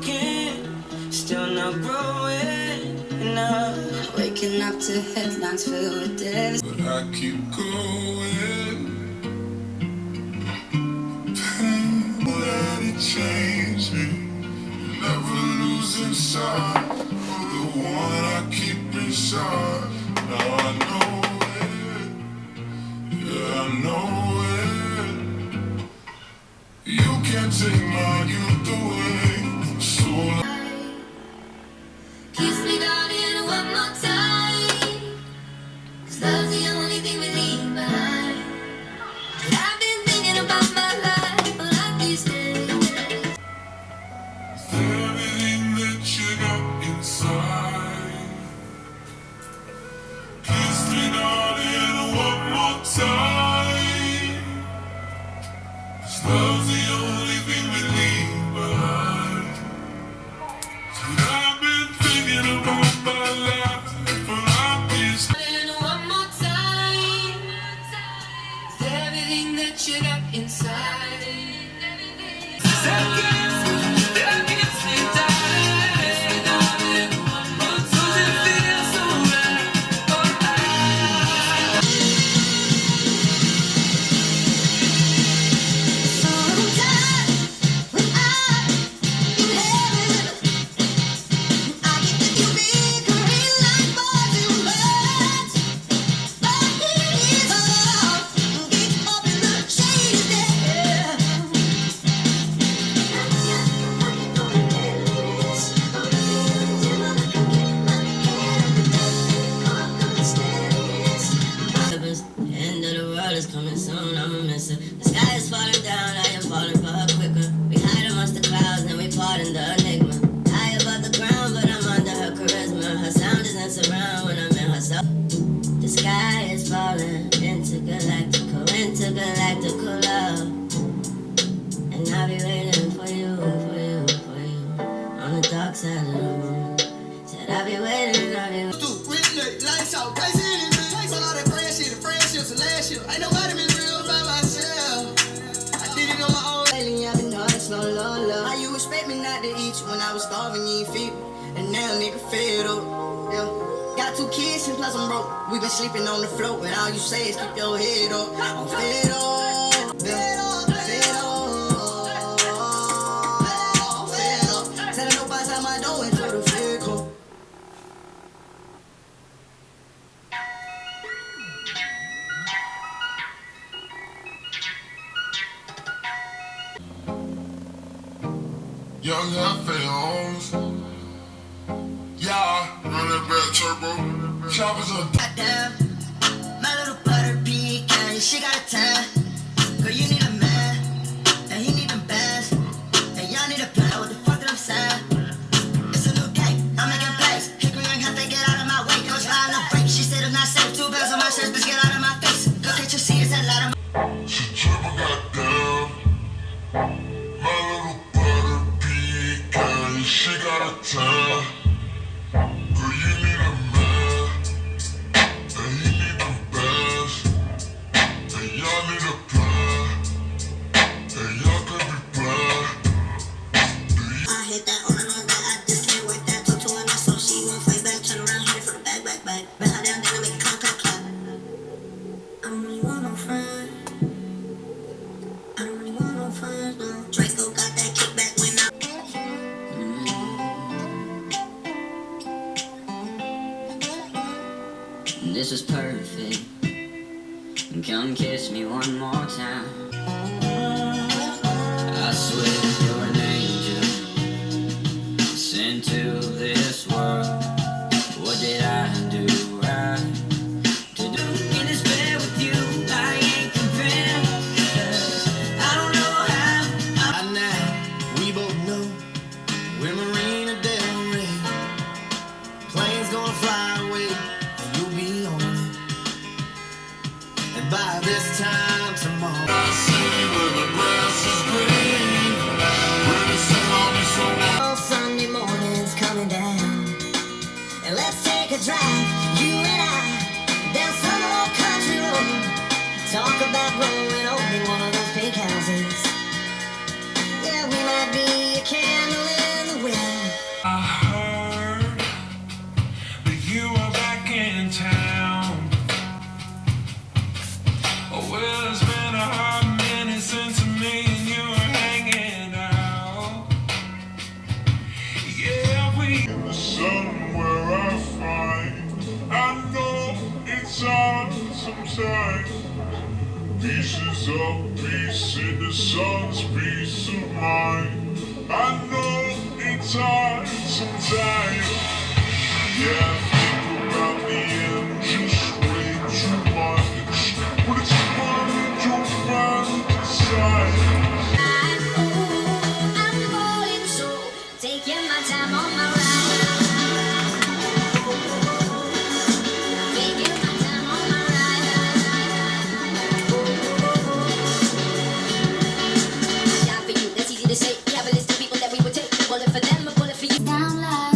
broken, still not growing enough. Waking up to headlines filled with death, but I keep going. Pain let it change me, never losing sight of the one I keep inside. Now I know it, yeah I know it. You can't take my youth away, so kiss me darling one more time, 'cause love's the only thing we leave behind. And I've been thinking about my life a lot these days. Everything that you got inside, kiss me darling one more time, 'cause love's the only thing we leave behind. And I've been thinking about my life for like this. One more time, everything that you got inside. Seconds that I can't sleep, darling. One more time, it feels so right. Sometimes when I'm in heaven, I get to feel bigger in life, but too much. But it is all get up in the shade there. End of the world is coming soon, I'ma miss her. The sky is falling down, I am falling for her quicker. We hide amongst the clouds, then we part in the enigma. High above the ground, but I'm under her charisma. Her sound isn't surround when I'm in her soul. The sky is falling into galactical love. And I'll be waiting for you, on the dark side of the moon. Said I'll be waiting. Lights out, guys in it, man. All that friendships and last year. Ain't nobody been real by myself. I did it on my own. Lately I've been hard, slow, low. How you expect me not to eat you when I was starving, you ain't feed me? And now nigga fed up, yeah. Got 2 kids and plus I'm broke. We been sleeping on the floor, and all you say is keep your head up. I'm fed up, yeah. Fed up. Telling nobody how my door into the vehicle. Young Hefe Holmes. Yeah, running back turbo. Choppers on. Goddamn, my little butter pecan, she got a tan. Girl, you need a man, and he need them bands, and y'all need a plan. What the fuck that I'm saying? It's a new day, I'm making plays. Hickory young Hefe, get out of my way. Don't try no break. She said I'm not safe. 2 bells on my chest, bitch, get out of my face. Look at your seats, that light of my. She triple goddamn. My little butter pecan, she got a tan. Girl, you need a man, and he need them bands, and y'all need a plan, and y'all could be blind. I hit that on and on that, I just can't wait that. Talk to her, so she won't fight back. Turn around, hit it for the back. Bend her down, then I make it clap. I don't really want no friends. No. Draco got that kickback when I. This was perfect. Come kiss me one more time. I swear you're an angel sent to this world. What did I do right to do in this bed with you? I ain't convinced. I don't know how. Now we both know we're Marina Del Rey. Plane's gonna fly away, and you'll be on it. And by this time tomorrow, I see where the grass is green. Sunday morning's coming down. somewhere I find. I know it's hard sometimes. Pieces of peace in the sun's peace of mind. I know it's hard sometimes. Yeah, I think about the end just way too much. But it's funny to fantasize. I'm falling so, taking my time on my ride. Taking my time on my ride. Die for you, that's easy to say. We have a list of people that we would take. A bullet for them, a bullet for you. Down low.